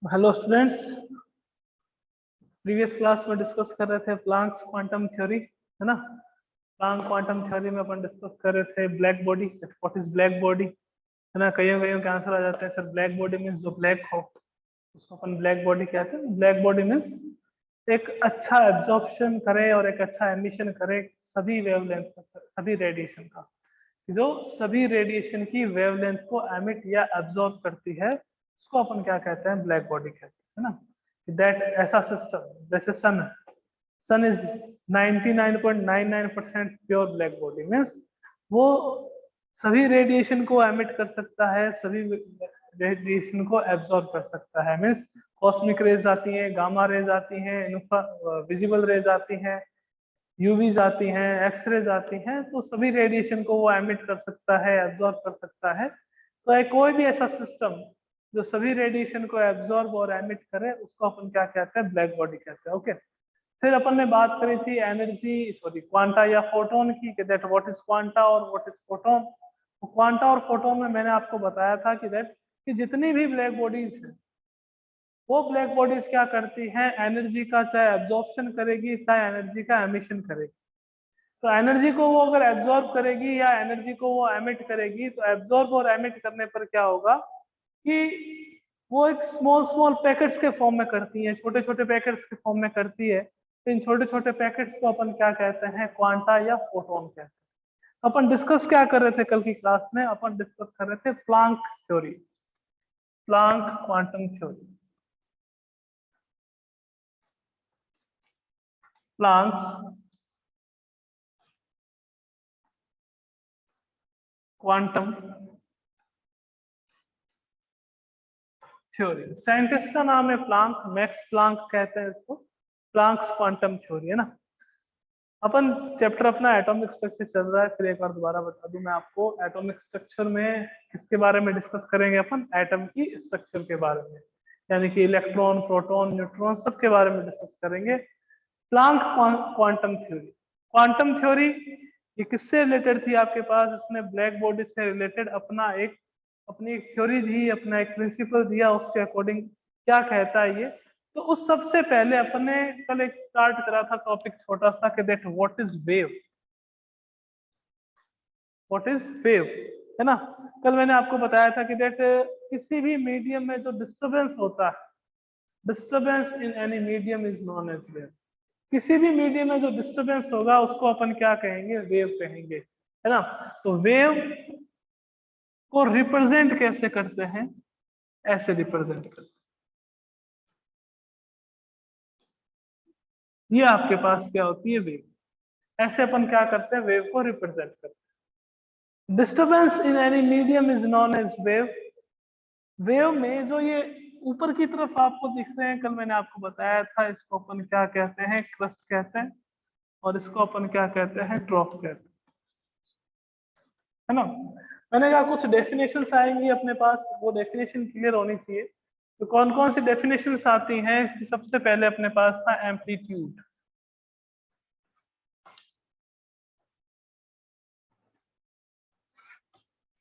Hello students, previous class में discuss कर रहे थे प्लांक्स क्वांटम थ्योरी, है ना। प्लांक क्वांटम थ्योरी में अपन डिस्कस कर रहे थे black body. What is black body, है ना। कईयों कईयों के आंसर आ जाते हैं सर ब्लैक बॉडी मीन्स जो ब्लैक हो उसको अपन ब्लैक बॉडी कहते हैं। ब्लैक बॉडी मीन्स एक अच्छा एब्जॉर्प्शन करे और एक अच्छा एमिशन करे सभी वेवलेंथ का, सभी रेडिएशन का, जो सभी रेडिएशन की वेवलेंथ को एमिट या एब्जॉर्ब करती है उसको अपन क्या कहते हैं, ब्लैक बॉडी कहते हैं, है ना। दैट ऐसा सिस्टम जैसे sun is 99.99% pure black body means वो सभी रेडिएशन को एमिट कर सकता है, सभी रेडिएशन को एब्जॉर्ब कर सकता है। मीन्स कॉस्मिक रेज आती हैं, गामा रेज आती हैं, विजिबल रेज आती हैं, यूवीज आती हैं, एक्सरेज आती हैं, तो सभी रेडिएशन को वो एमिट कर सकता है, एब्जॉर्ब कर सकता है। तो एक कोई भी ऐसा सिस्टम जो सभी रेडिएशन को एब्जॉर्ब और एमिट करे उसको अपन क्या कहते हैं, ब्लैक बॉडी कहते हैं। ओके, फिर अपन ने बात करी थी एनर्जी क्वांटा या फोटोन की, दैट व्हाट इज क्वांटा और व्हाट इज फोटोन। क्वांटा और फोटोन में मैंने आपको बताया था कि जितनी भी ब्लैक बॉडीज है वो ब्लैक बॉडीज क्या करती हैं, एनर्जी का चाहे एब्जॉर्प्शन करेगी चाहे एनर्जी का एमिशन करेगी। तो एनर्जी को वो अगर एब्जॉर्ब करेगी या एनर्जी को वो एमिट करेगी, तो एब्जॉर्ब और एमिट करने पर क्या होगा कि वो एक स्मॉल स्मॉल पैकेट्स के फॉर्म में करती है, छोटे छोटे पैकेट्स के फॉर्म में करती है। तो इन छोटे छोटे पैकेट्स को अपन क्या कहते हैं, क्वांटा या फोटोन कहते हैं। तो अपन डिस्कस क्या कर रहे थे कल की क्लास में, अपन डिस्कस कर रहे थे Planck theory, Planck quantum theory, Planck's quantum theory. Scientist का नाम है प्लांक, मैक्स प्लांक कहते हैं इसको। प्लांक्स क्वांटम थ्योरी, है ना। अपन चैप्टर अपना एटॉमिक स्ट्रक्चर चल रहा है, फिर एक बार दोबारा बता दूं मैं आपको, एटॉमिक स्ट्रक्चर में किसके बारे में डिस्कस करेंगे अपन, एटम की स्ट्रक्चर के बारे में, यानी कि इलेक्ट्रॉन, प्रोटॉन, न्यूट्रॉन सब के बारे में डिस्कस करेंगे। Planck quantum theory, quantum theory ये किससे रिलेटेड थी आपके पास, इसने ब्लैक बॉडी से रिलेटेड अपनी एक थ्योरी दी, अपना एक प्रिंसिपल दिया, उसके अकॉर्डिंग क्या कहता है ये। तो उस सबसे पहले अपने कल एक स्टार्ट करा था टॉपिक छोटा सा कि that what is wave, what is wave, है ना। कल मैंने आपको बताया था कि दैट किसी भी मीडियम में जो डिस्टरबेंस होता है, disturbance in any medium is known as wave. किसी भी मीडियम में जो डिस्टरबेंस होगा उसको अपन क्या कहेंगे, वेव कहेंगे, है ना। तो वेव को रिप्रेजेंट कैसे करते हैं, ऐसे रिप्रेजेंट करते हैं। ये आपके पास क्या होती है, वेव। ऐसे अपन क्या करते हैं, वेव को रिप्रेजेंट करते हैं। Disturbance in any medium is known as wave. Wave में जो ये ऊपर की तरफ आपको दिख रहे हैं, कल मैंने आपको बताया था, इसको अपन क्या कहते हैं, क्रस्ट कहते हैं, और इसको अपन क्या कहते हैं, ट्रॉफ कहते हैं, है ना। मैंने कहा कुछ डेफिनेशंस आएंगी अपने पास, वो डेफिनेशन क्लियर होनी चाहिए। तो कौन कौन सी डेफिनेशंस आती हैं, सबसे पहले अपने पास था एम्पलीट्यूड।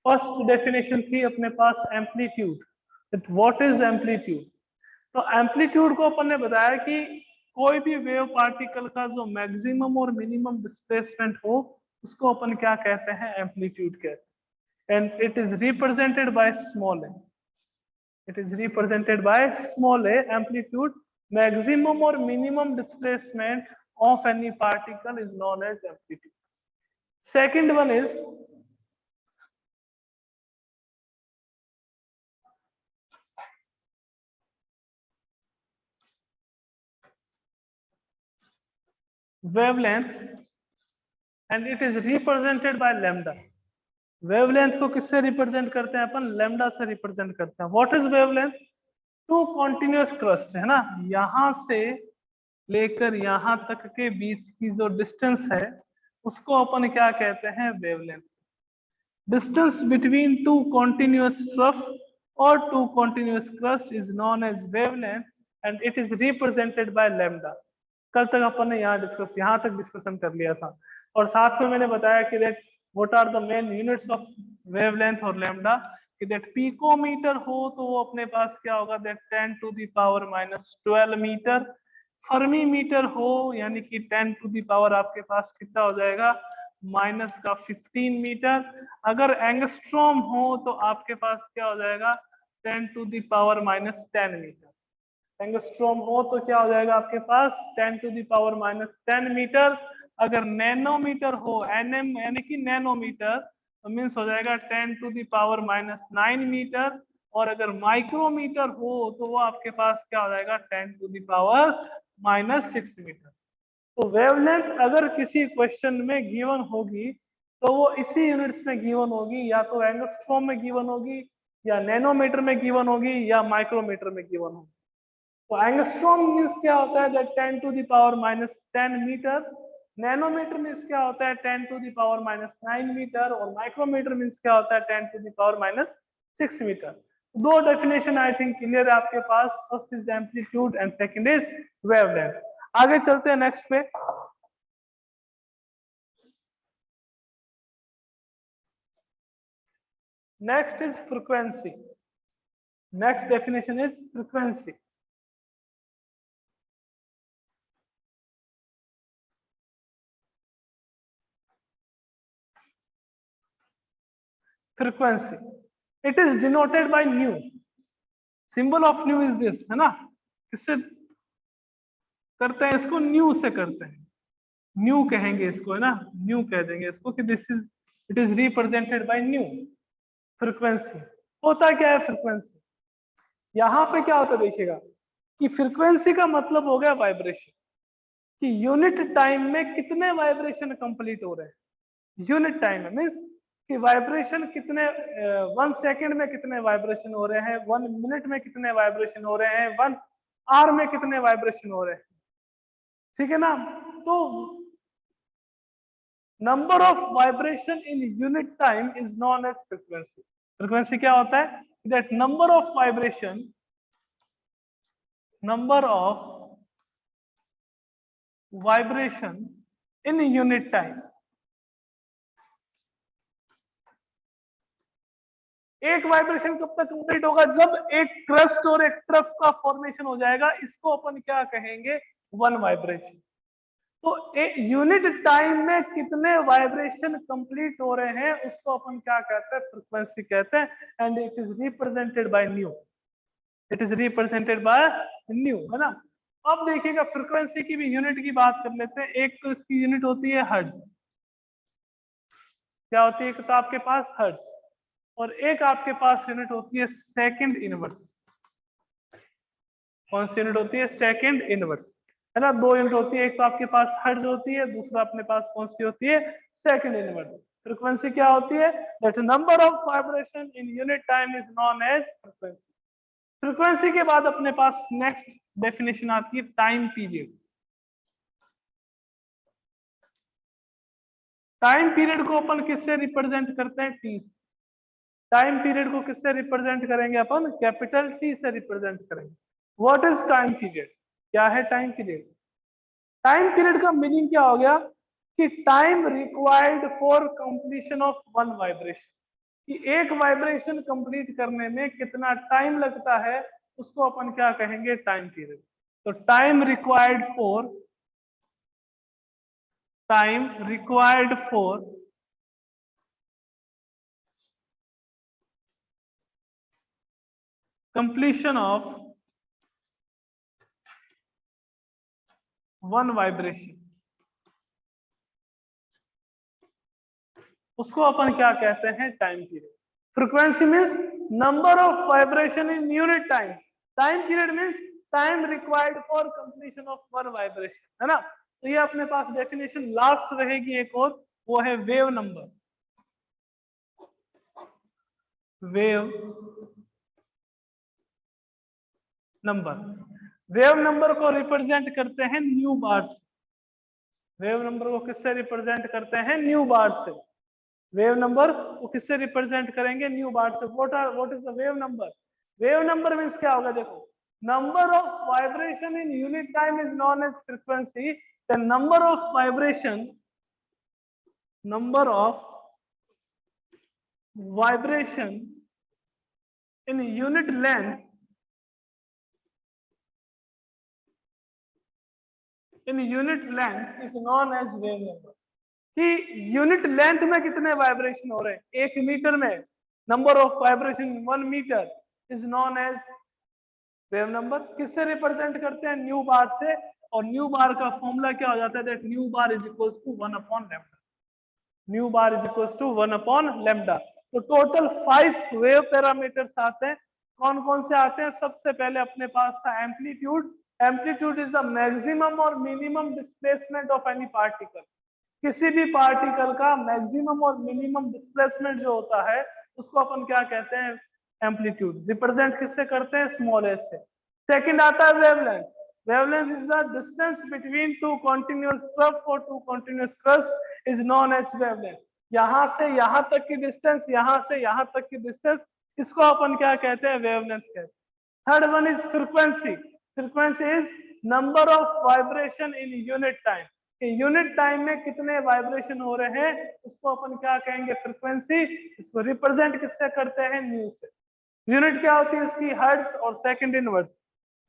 फर्स्ट डेफिनेशन थी अपने पास एम्पलीट्यूड, व्हाट इज एम्पलीट्यूड। तो एम्पलीट्यूड को अपन ने बताया कि कोई भी वेव पार्टिकल का जो मैक्सिमम और मिनिमम डिस्प्लेसमेंट हो उसको अपन क्या कहते हैं, एम्पलीट्यूड कहते हैं। And it is represented by small A, it is represented by small a, amplitude, maximum or minimum displacement of any particle is known as amplitude. Second one is wavelength and it is represented by lambda. Wavelength को किससे represent करते हैं अपन, lambda से represent करते हैं। What is wavelength, two continuous crest, है ना, यहां से लेकर यहां तक के बीच की जो डिस्टेंस है उसको अपन क्या कहते हैं, wavelength. Distance between two continuous trough or two continuous crust is known as wavelength and it is represented by lambda. कल तक अपन ने यहाँ तक डिस्कशन कर लिया था, और साथ में मैंने बताया कि that what are the main units of wavelength और lambda, कि दैट पिकोमीटर हो तो वो अपने पास क्या होगा, that 10 to the power -12 metre. Fermi metre हो यानी कि 10 टू द पावर आपके पास कितना हो जाएगा, -15 मीटर। अगर एंगस्ट्रॉम हो तो आपके पास क्या हो जाएगा, 10 to the power -10 metre. Angstrom हो तो क्या हो जाएगा आपके पास, 10 टू द पावर -10 मीटर। अगर नैनोमीटर हो, एनएम यानी कि नैनोमीटर, तो मीन्स हो जाएगा 10 टू द पावर -9 मीटर। और अगर माइक्रोमीटर हो तो वो आपके पास क्या हो जाएगा, 10 टू द पावर -6 मीटर। तो वेवलेंथ अगर किसी क्वेश्चन में गिवन होगी तो वो इसी यूनिट्स में गिवन होगी, या तो एंगस्ट्रॉम में गिवन होगी, या नैनोमीटर में गिवन होगी, या माइक्रोमीटर में गिवन होगी। तो एंगस्ट्रॉम मीन्स क्या होता है, that 10 to the power -10 metre. Nanometre means क्या होता है, 10 टू द पावर -9 मीटर। और माइक्रोमीटर मीन्स क्या होता है, 10 टू द पावर -6 मीटर। दो डेफिनेशन आई थिंक क्लियर है आपके पास। First is amplitude and second is wavelength. आगे चलते हैं नेक्स्ट पे। Next is frequency. Next definition is frequency. Frequency, it is denoted by nu. Symbol of new is this, है ना। किससे करते हैं इसको, न्यू से करते हैं। न्यू कहेंगे इसको, है ना, न्यू कह देंगे इसको कि this is, it is represented by new. Frequency होता क्या है, फ्रीक्वेंसी यहाँ पे क्या होता है देखिएगा, कि फ्रीक्वेंसी का मतलब हो गया वाइब्रेशन, कि यूनिट टाइम में कितने वाइब्रेशन कंप्लीट हो रहे हैं। यूनिट टाइम में मीन्स कि वाइब्रेशन कितने, 1 सेकेंड में कितने वाइब्रेशन हो रहे हैं, 1 मिनट में कितने वाइब्रेशन हो रहे हैं, 1 आवर में कितने वाइब्रेशन हो रहे हैं, ठीक है ना। तो number of vibration in unit time is known as frequency. Frequency क्या होता है, that number of vibration, number of vibration in unit time. एक वाइब्रेशन कब तक कंप्लीट होगा, जब एक क्रस्ट और एक ट्रफ का फॉर्मेशन हो जाएगा, इसको अपन क्या कहेंगे, 1 वाइब्रेशन। तो यूनिट टाइम में कितने वाइब्रेशन कंप्लीट हो रहे हैं उसको अपन क्या कहते हैं, फ्रीक्वेंसी कहते हैं। And it is represented by new. It is represented by new, है ना। अब देखिएगा फ्रीक्वेंसी की भी यूनिट की बात कर लेते हैं। एक तो इसकी यूनिट होती है हर्ट्ज। क्या होती है, एक तो आपके पास हर्ट्ज, और एक आपके पास यूनिट होती है सेकंड इनवर्स। कौन सी यूनिट होती है, सेकंड इनवर्स, है ना। 2 यूनिट होती है, एक तो आपके पास हर्ट्ज होती है, दूसरा अपने पास कौन सी होती है, सेकंड इनवर्स। फ्रीक्वेंसी क्या होती है, that number of vibration in unit time is known as frequency. Frequency के बाद अपने पास नेक्स्ट डेफिनेशन आती है टाइम पीरियड। टाइम पीरियड को अपन किससे रिप्रेजेंट करते हैं, टी। टाइम पीरियड को किससे रिप्रेजेंट करेंगे अपन, कैपिटल टी से रिप्रेजेंट करेंगे। व्हाट इज टाइम पीरियड, क्या है टाइम पीरियड। टाइम पीरियड का मीनिंग क्या हो गया, कि time required for completion of 1 vibration, कि एक वाइब्रेशन कंप्लीट करने में कितना टाइम लगता है, उसको अपन क्या कहेंगे, टाइम पीरियड। तो time required for, time required for completion of 1 vibration, उसको अपन क्या कहते हैं, time period. Frequency means number of vibration in unit time. Time period means time required for completion of 1 vibration, है ना। तो ये अपने पास डेफिनेशन लास्ट रहेगी एक और, वो है wave number. Wave number, wave number को रिप्रेजेंट करते हैं न्यू बार से। वेव नंबर को किससे रिप्रेजेंट करते हैं, न्यू बार से। वेव नंबर को किससे रिप्रेजेंट करेंगे, न्यू बार से। What is the wave number. Wave number means क्या होगा, देखो, number of vibration in unit time is known as frequency. The number of vibration, number of vibration in unit length is known as wave number. कि unit length में कितने vibration हो रहे हैं 1 metre में, number of vibration 1 metre is known as wave number. किससे represent करते हैं? न्यू बार से। और न्यू बार का फॉर्मूला क्या हो जाता है? That nu bar is equal to 1 upon lambda. Nu bar is equal to 1 upon lambda. तो टोटल 5 वेव पैरामीटर्स आते हैं। कौन कौन से आते हैं? सबसे पहले अपने पास था amplitude. Amplitude is the maximum और minimum displacement of any particle. किसी भी पार्टिकल का मैक्सिमम और मिनिमम डिस्प्लेसमेंट जो होता है उसको अपन क्या कहते हैं? एम्पलीट्यूड। रिप्रेजेंट किससे करते हैं? स्मॉल एस से। सेकंड आता है wavelength. Wavelength is the distance between two continuous trough और two continuous crest is known as wavelength. यहां से यहां तक की डिस्टेंस, यहां से यहां तक की डिस्टेंस, इसको अपन क्या कहते हैं? वेवलेंथ कहते हैं। Third one is frequency. Frequency is number of vibration in unit time. Unit time में कितने वाइब्रेशन हो रहे हैं उसको अपन क्या कहेंगे? फ्रीक्वेंसी। इसको रिप्रेजेंट किससे करते हैं? न्यू से। यूनिट क्या होती है इसकी? हर्ट्ज और सेकंड इनवर्स।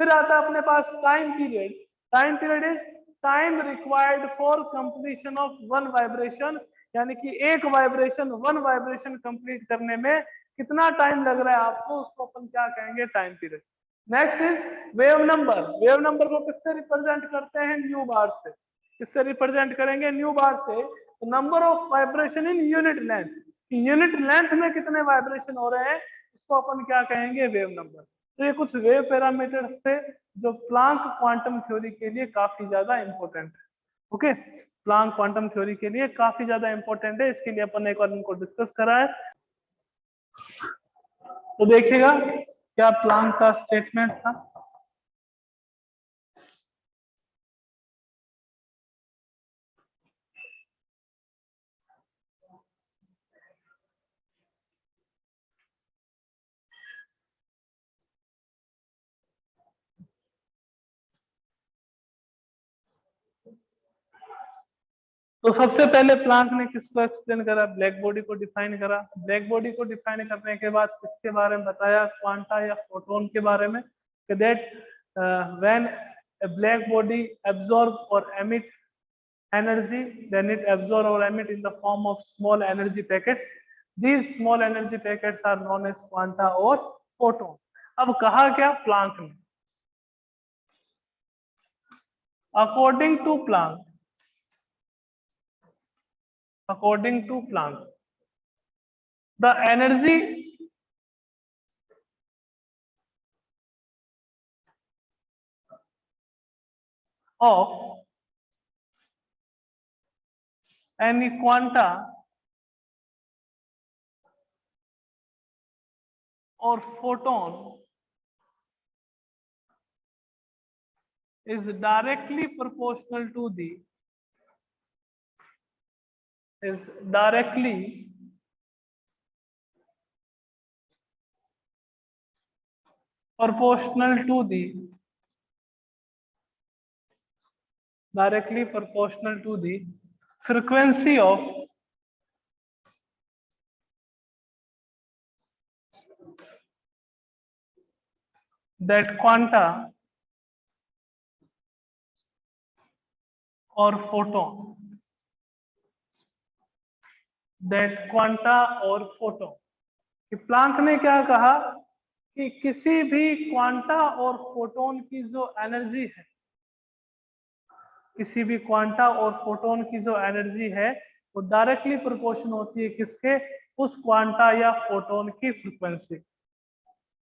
फिर आता है अपने पास time period. Time period is time required for completion of one vibration. यानी कि एक वाइब्रेशन, वन वाइब्रेशन कंप्लीट करने में कितना टाइम लग रहा है आपको, उसको अपन क्या कहेंगे? Time period. Next is wave number. Wave number को किससे रिप्रेजेंट करते हैं? न्यू बार से। किससे रिप्रेजेंट करेंगे? न्यू बार से। Number of vibration in unit length. Unit length में कितने वाइब्रेशन हो रहे हैं इसको अपन क्या कहेंगे? Wave number. तो ये कुछ वेव पैरामीटर्स थे जो प्लांक क्वांटम थ्योरी के लिए काफी ज्यादा इंपॉर्टेंट है। ओके, प्लांक क्वांटम थ्योरी के लिए काफी ज्यादा इंपॉर्टेंट है। इसके लिए अपन एक बार इनको डिस्कस करा है। तो देखिएगा क्या प्लांक का स्टेटमेंट था। तो सबसे पहले प्लांक ने किसको एक्सप्लेन करा? ब्लैक बॉडी को डिफाइन करा। ब्लैक बॉडी को डिफाइन करने के बाद किसके बारे में बताया? क्वांटा या फोटोन के बारे में। That when a black body absorb or emit energy, then it absorb or emit in the form of small energy packets. These small energy packets are known as quanta or photon. अब कहा क्या Planck ने? According to Planck, the energy of any quanta or photon is directly proportional to the proportional to the frequency of that quanta or photon. कि Planck ने क्या कहा कि किसी भी क्वांटा और फोटोन की जो एनर्जी है, किसी भी क्वांटा और फोटोन की जो एनर्जी है वो डायरेक्टली प्रोपोर्शन होती है किसके? उस क्वांटा या फोटोन की फ्रीक्वेंसी।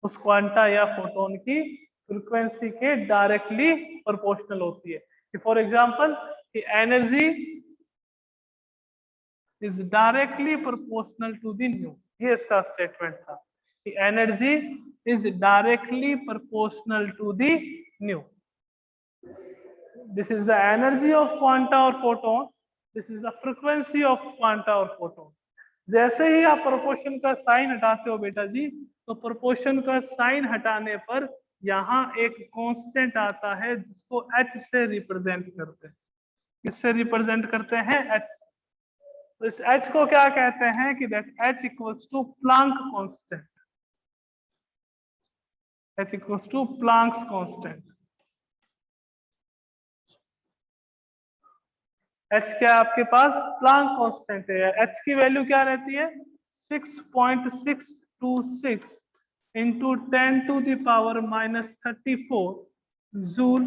उस क्वांटा या फोटोन की फ्रीक्वेंसी के डायरेक्टली प्रोपोर्शनल होती है। कि फॉर एग्जांपल कि energy is directly proportional to the nu. ये इसका स्टेटमेंट था कि energy is directly proportional to the nu. This is the energy of quanta or photon. This is the frequency of quanta or photon. जैसे ही आप proportion का sign हटाते हो बेटा जी, तो प्रोपोर्शन का साइन हटाने पर यहाँ एक कांस्टेंट आता है जिसको h से रिप्रेजेंट करते हैं। किससे रिप्रेजेंट करते हैं? h। तो इस h को क्या कहते हैं? कि that h equals to Planck constant. H equals to Planck's constant. H क्या है आपके पास? प्लांक कांस्टेंट है। H की वैल्यू क्या रहती है? 6.626 into 10⁻⁻34 joule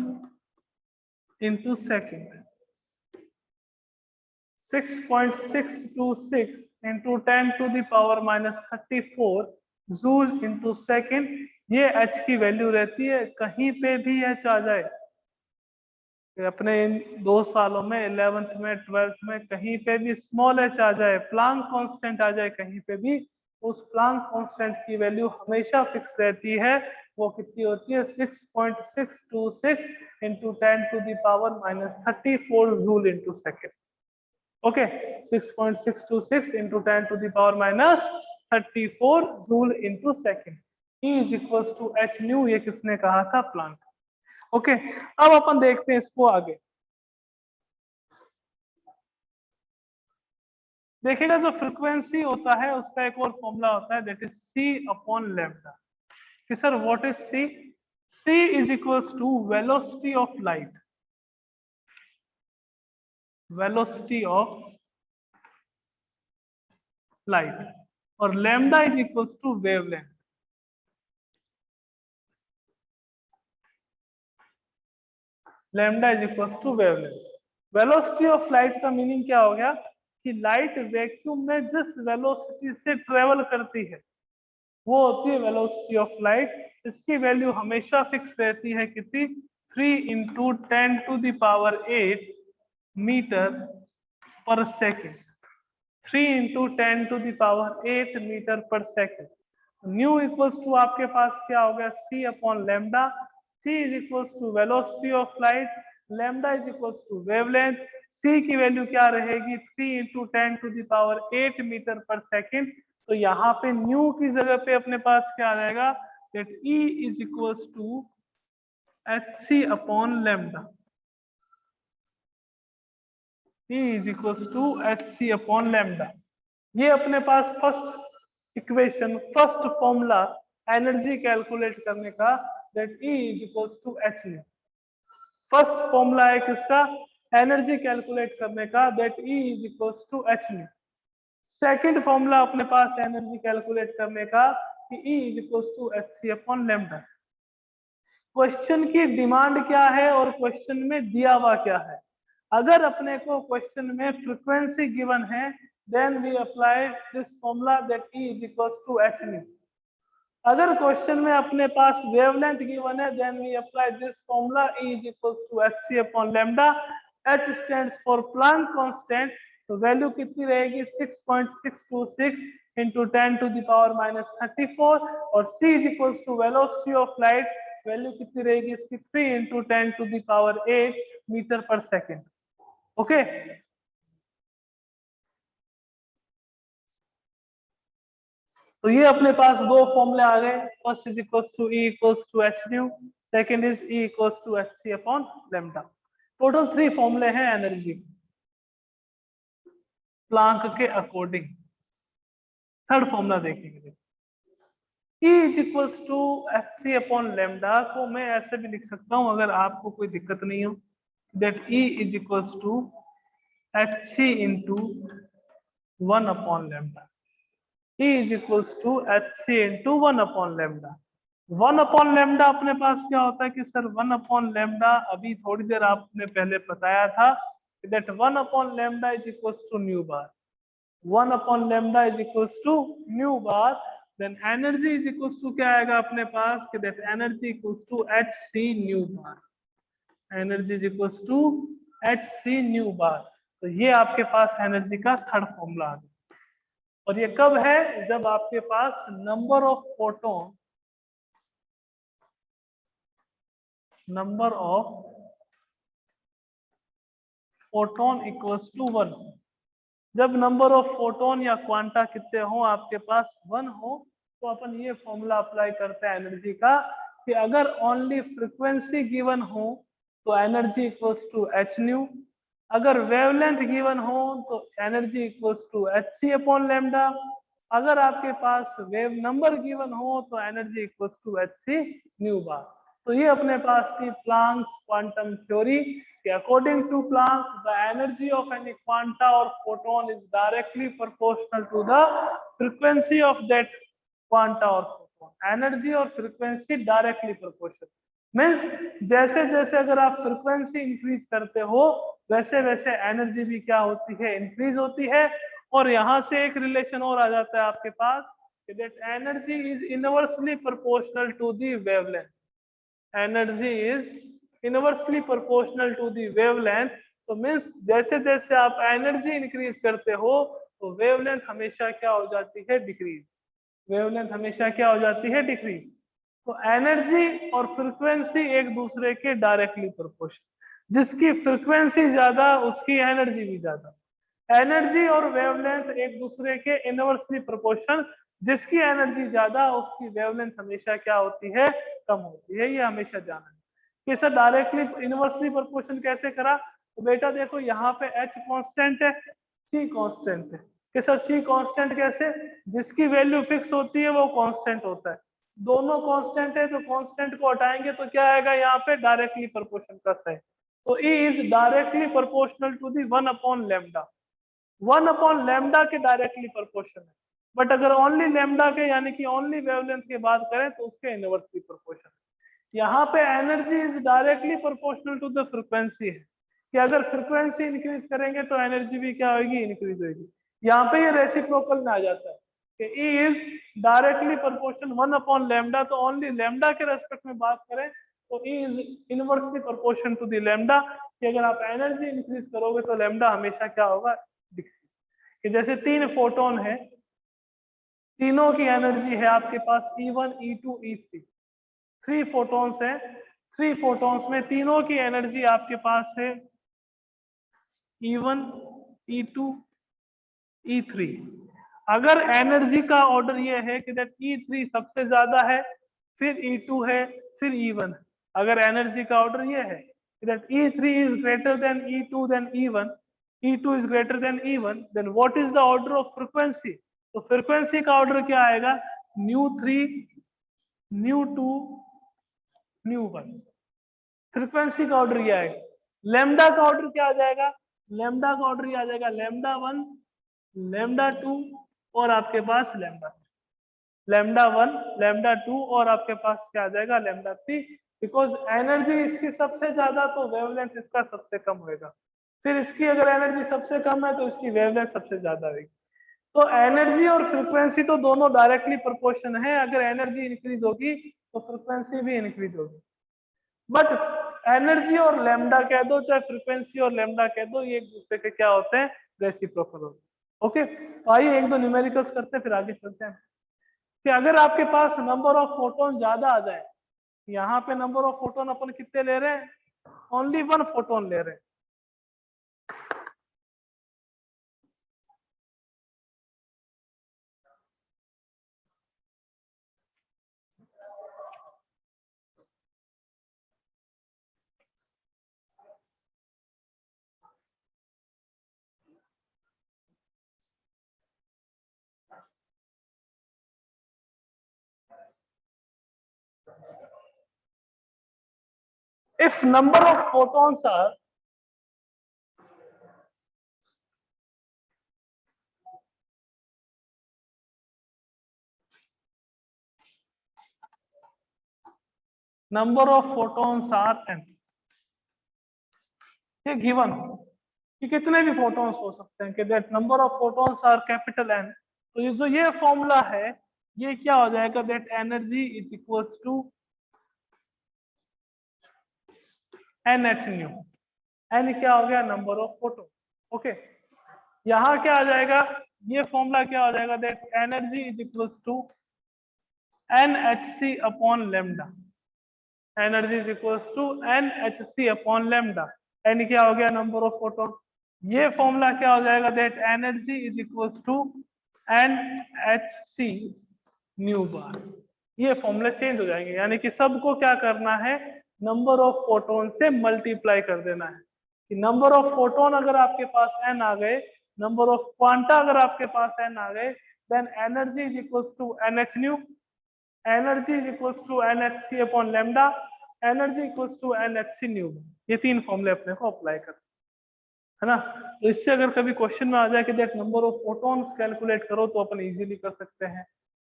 into second. 6.626 into 10⁻⁻34 joule into second. ये H की वैल्यू रहती है। कहीं पे भी H आ जाए, अपने इन 2 सालों में 11th में 12th में कहीं पे भी स्मॉल h आ जाए, प्लांक कांस्टेंट आ जाए कहीं पे भी, उस प्लांक कांस्टेंट की वैल्यू हमेशा फिक्स रहती है। वो कितनी होती है? 6.626 into 10⁻⁻34 joule into second. Okay, 6.626 into 10⁻⁻34 joule into second. E is equals to H nu. ये किसने कहा था? प्लांक। ओके, अब अपन देखते हैं इसको आगे। देखिएगा, जो फ्रीक्वेंसी होता है उसका एक और फॉर्मूला होता है, that is C upon lambda. कि sir what is C? C is equals to velocity of light, velocity of light, और lambda is equals to wavelength. Lambda is equals to wavelength. Velocity of light का meaning क्या हो गया? कि light vacuum में जिस velocity से travel करती है वो होती है वेलोसिटी ऑफ लाइट। इसकी वैल्यू हमेशा फिक्स रहती है कितनी? 3 into 10⁸ metre per second. 3 into 10⁸ metre per second. Nu equals to आपके पास क्या हो गया? C upon lambda. C is equals to velocity of light, lambda is equals to wavelength. C की वैल्यू क्या रहेगी? 3 इंटू 10⁸ मीटर पर सेकेंड। तो यहाँ पे न्यू की जगह पे अपने पास क्या आ जाएगा? That E is equals to HC upon lambda. E is equals to HC upon lambda. ये अपने पास first equation, first formula energy calculate करने का, that E is equals to H nu. First formula है किसका? एनर्जी कैलकुलेट करने का, that E is equals to H nu. Second formula अपने पास एनर्जी कैलकुलेट करने का कि E is equals to HC upon lambda. Question की डिमांड क्या है और क्वेश्चन में दिया हुआ क्या है? अगर अपने को क्वेश्चन में फ्रीक्वेंसी गिवन है, then we apply this formula that E is equals to H nu. अगर क्वेश्चन में अपने पास वेवलेंथ गिवन है, then we apply this formula E is equals to HC upon lambda. H stands for Planck constant, तो value कितनी रहेगी? 6.626 into 10⁻⁻34, और C is equals to velocity of light, value कितनी रहेगी इसकी? 3 into 10⁸ metre per second. Okay, तो ये अपने पास दो फॉर्मूले आ गए। First is equals to E equals to H nu, second is E equals to HC upon lambda. Total 3 फॉर्मूले हैं एनर्जी प्लांक के अकॉर्डिंग। थर्ड फॉर्मूला देखेंगे। E is equals to HC upon lambda को मैं ऐसे भी लिख सकता हूं अगर आपको कोई दिक्कत नहीं हो, that E is equals to HC into 1 upon lambda. E is equals to HC into 1 upon lambda. 1 upon lambda अपने पास क्या होता है कि सर 1 अपॉन लैम्डा, अभी थोड़ी देर आपने पहले बताया था that 1 upon lambda is equals to nu bar. 1 upon lambda is equals to nu bar. Then energy is equals to क्या आएगा अपने पास कि that energy equals to HC nu bar. Energy is equals to HC nu bar. तो ये आपके पास energy का थर्ड फॉर्मूला आ गया। और ये कब है? जब आपके पास number of photon, number of photon equals to 1। जब नंबर ऑफ फोटोन या क्वांटा कितने हो आपके पास? 1 हो, तो अपन ये फॉर्मूला अप्लाई करते हैं एनर्जी का कि अगर ओनली फ्रीक्वेंसी गिवन हो तो energy equals to H nu, अगर वेवलेंथ गिवन हो तो energy equals to HC upon lambda, अगर आपके पास वेव नंबर गिवन हो तो energy equals to hc nu bar. तो ये अपने पास थी प्लांक्स क्वांटम थ्योरी कि according to Planck the energy of any quanta और photon is directly proportional to the frequency of that quanta और फोटोन। एनर्जी और फ्रीक्वेंसी डायरेक्टली प्रोपोर्शनल मीन्स जैसे जैसे अगर आप फ्रीक्वेंसी इंक्रीज करते हो वैसे वैसे एनर्जी भी क्या होती है, इंक्रीज होती है। और यहां से एक रिलेशन और आ जाता है आपके पास that energy is inversely proportional to the wavelength. Energy is inversely proportional to the wavelength. तो मीन्स जैसे जैसे आप एनर्जी इंक्रीज करते हो तो वेवलेंथ हमेशा क्या हो जाती है, डिक्रीज। वेवलेंथ हमेशा क्या हो जाती है, डिक्रीज। तो एनर्जी और फ्रीक्वेंसी एक दूसरे के डायरेक्टली प्रोपोर्शनल। जिसकी फ्रीक्वेंसी ज्यादा उसकी एनर्जी भी ज्यादा। एनर्जी और वेवलेंथ एक दूसरे के इनवर्सली प्रोपोर्शनल। जिसकी एनर्जी ज्यादा उसकी वेवलेंथ हमेशा क्या होती है, कम होती है। ये हमेशा जाना है कि सर डायरेक्टली इनवर्सली प्रोपोर्शनल कैसे करा। तो बेटा देखो यहाँ पे h कांस्टेंट है, c कांस्टेंट है कि सर c कांस्टेंट कैसे, जिसकी वैल्यू फिक्स होती है वो कांस्टेंट होता है। दोनों कांस्टेंट है तो कांस्टेंट को हटाएंगे तो क्या आएगा यहाँ पे, डायरेक्टली प्रोपोर्शनल का साइन। तो E is directly proportional to the 1/λ। 1/λ के डायरेक्टली प्रोपोर्शनल है। बट अगर ओनली लैम्डा के यानी कि ओनली वेवलेंथ की बात करें तो उसके इनवर्सली प्रोपोर्शनल। यहाँ पे energy is directly proportional to the frequency है कि अगर फ्रीक्वेंसी इंक्रीज करेंगे तो एनर्जी भी क्या होगी, इंक्रीज होगी। यहाँ पे ये रेसिप्रोकल में आ जाता है कि E इज डायरेक्टली प्रोपोर्शनल 1/λ। तो ओनली लैम्डा के रेस्पेक्ट में बात करें तो E is inversely proportional to the lambda कि अगर आप एनर्जी इंक्रीज करोगे तो लैम्डा हमेशा क्या होगा, कि जैसे 3 फोटोन है, तीनों की एनर्जी है आपके पास E1 E2 E3। 3 फोटॉन्स हैं, 3 फोटॉन्स में तीनों की एनर्जी आपके पास है E1 E2 E3। अगर एनर्जी का ऑर्डर ये है कि दैट E3 सबसे ज्यादा है, फिर E2 है, फिर E1 है। अगर एनर्जी का ऑर्डर ये है कि that E3 is greater than E2 than E1, E2 is greater than E1, then what is the order of frequency? तो फ्रीक्वेंसी का ऑर्डर क्या आएगा, ν3 ν2 ν1। फ्रीक्वेंसी का ऑर्डर ये आएगा। लैम्डा का ऑर्डर क्या आ जाएगा, लैम्डा का ऑर्डर ये आ जाएगा λ1 λ2 और आपके पास λ1 λ2 और आपके पास क्या आ जाएगा, λ3। बिकॉज एनर्जी इसकी सबसे ज्यादा तो वेवलेंथ इसका सबसे कम होगा। फिर इसकी अगर एनर्जी सबसे कम है तो इसकी वेवलेंथ सबसे ज्यादा होगी। तो एनर्जी और फ्रीक्वेंसी तो दोनों डायरेक्टली प्रोपोर्शन है। अगर एनर्जी इंक्रीज होगी तो फ्रीक्वेंसी भी इंक्रीज होगी। बट एनर्जी और लैम्डा कह दो चाहे फ्रीक्वेंसी और लैम्डा कह दो, ये एक दूसरे के क्या होते हैं, रेसिप्रोकल होते हैं। ओके, तो आइए एक दो न्यूमेरिकल्स करते हैं फिर आगे चलते हैं कि अगर आपके पास नंबर ऑफ फोटोन ज्यादा आ जाए, यहाँ पे नंबर ऑफ फोटोन अपन कितने ले रहे हैं, ओनली 1 फोटोन ले रहे हैं। If number of photons are n, ये गिवन हो कि कितने भी फोटॉन्स हो सकते हैं कि that number of photons are capital N। तो ये जो ये फॉर्मूला है ये क्या हो जाएगा, that energy is equals to NH nu. N क्या हो गया, नंबर ऑफ फोटोन। ओके, यहाँ क्या आ जाएगा, ये फॉर्मूला क्या हो जाएगा, that energy is equals to NHc upon lambda. Energy is equals to NHc upon lambda. N क्या हो गया, नंबर ऑफ फोटोन। ये फॉर्मूला क्या हो जाएगा, that energy is equals to NHc nu bar. ये फॉर्मूला चेंज हो जाएंगे, यानी कि सबको क्या करना है, नंबर ऑफ फोटोन से मल्टीप्लाई कर देना है कि नंबर ऑफ फोटोन अगर आपके पास n आ गए, नंबर ऑफ क्वांटा अगर आपके पास n आ गए then energy is equals to NH nu, energy is equals to NHC upon lambda, energy equals to NHC nu। ये तीन फॉर्मूले अपने को अप्लाई कर, है ना। तो इससे अगर कभी क्वेश्चन में आ जाए कि that number of photons calculate करो तो अपन इजीली कर सकते हैं,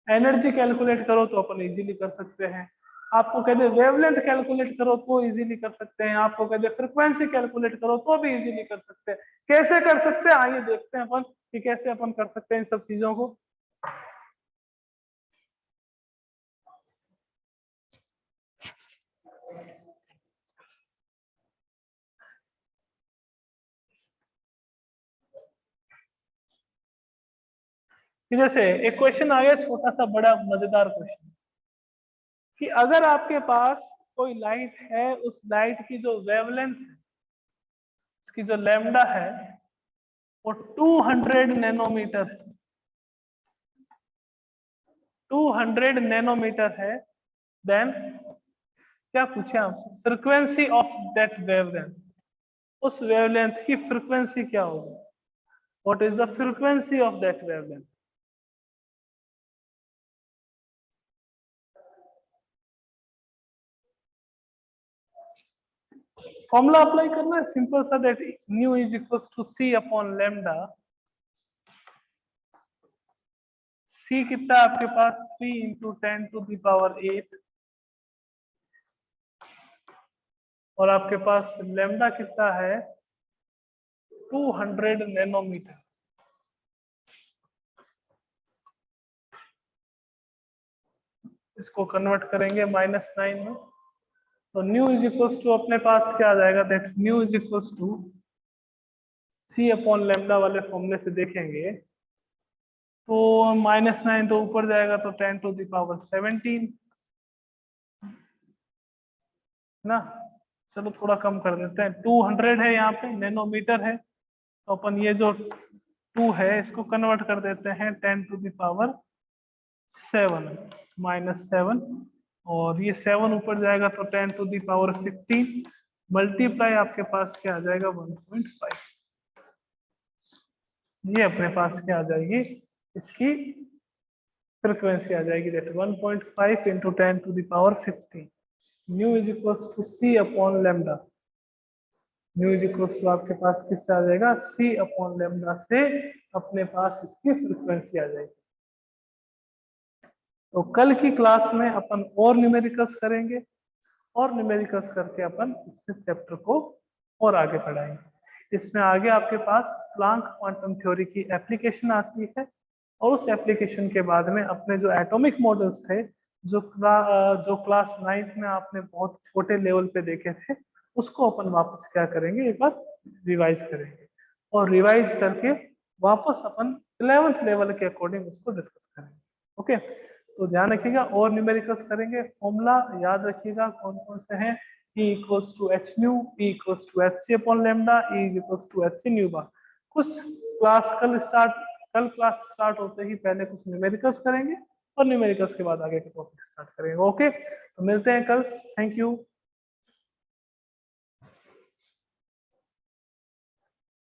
एनर्जी कैलकुलेट करो तो अपन इजीली कर सकते हैं, आपको कहते हैं वेवलेंथ कैलकुलेट करो तो इजीली कर सकते हैं, आपको कहते हैं फ्रीक्वेंसी कैलकुलेट करो तो भी इजीली कर सकते हैं। कैसे कर सकते हैं आइए देखते हैं अपन कि कैसे अपन कर सकते हैं इन सब चीजों को। कि जैसे एक क्वेश्चन आ गया छोटा सा बड़ा मजेदार क्वेश्चन कि अगर आपके पास कोई लाइट है, उस लाइट की जो वेवलेंथ है, उसकी जो लैम्डा है वो 200 नैनोमीटर है, 200 नैनोमीटर है, देन क्या पूछे आपसे फ्रीक्वेंसी ऑफ दैट वेवलेंथ, उस वेवलेंथ की फ्रीक्वेंसी क्या होगी, what is the frequency of that wavelength. Formula apply करना है सिंपल सा, that nu is equals to C upon lambda. C कितना है आपके पास 3 इंटू 10⁸ और आपके पास लैम्डा कितना है 200 नैनोमीटर। इसको कन्वर्ट करेंगे -9 में, तो न्यू इज इक्वल्स टू अपने पास क्या आ जाएगा, that nu is equals to C upon lambda वाले फॉर्मूले से देखेंगे तो -9 तो ऊपर जाएगा तो 10⁻17 ना। चलो थोड़ा कम कर देते हैं, 200 है यहाँ पे, नैनोमीटर है, तो अपन ये जो 2 है इसको कन्वर्ट कर देते हैं 10⁻7 -7, और ये 7 ऊपर जाएगा तो 10⁻15 मल्टीप्लाई आपके पास क्या आ जाएगा 1.5। ये अपने पास क्या आ जाएगी, इसकी फ्रीक्वेंसी आ जाएगी, that 1.5 into 10⁻15। Nu is equals to C upon lambda, nu is equals to आपके पास किससे आ जाएगा, सी अपॉन लैम्डा से अपने पास इसकी फ्रीक्वेंसी आ जाएगी। तो कल की क्लास में अपन और न्यूमेरिकल्स करेंगे, और न्यूमेरिकल्स करके अपन इस चैप्टर को और आगे बढ़ाएंगे। इसमें आगे आपके पास प्लांक क्वांटम थ्योरी की एप्लीकेशन आती है, और उस एप्लीकेशन के बाद में अपने जो एटॉमिक मॉडल्स थे जो क्लास 9th में आपने बहुत छोटे लेवल पे देखे थे, उसको अपन वापस क्या करेंगे, एक बार रिवाइज करेंगे, और रिवाइज करके वापस अपन 11th लेवल के अकॉर्डिंग उसको डिस्कस करेंगे। ओके, तो ध्यान रखिएगा, और न्यूमेरिकल्स करेंगे। फॉर्मूला याद रखिएगा कौन कौन से हैं, E equals to h mu, P equals to h c upon lambda, E equals to h c nu bar. कुछ कल क्लास स्टार्ट होते ही पहले कुछ न्यूमेरिकल्स करेंगे, और न्यूमेरिकल्स के बाद आगे के टॉपिक स्टार्ट करेंगे। ओके, तो मिलते हैं कल, थैंक यू।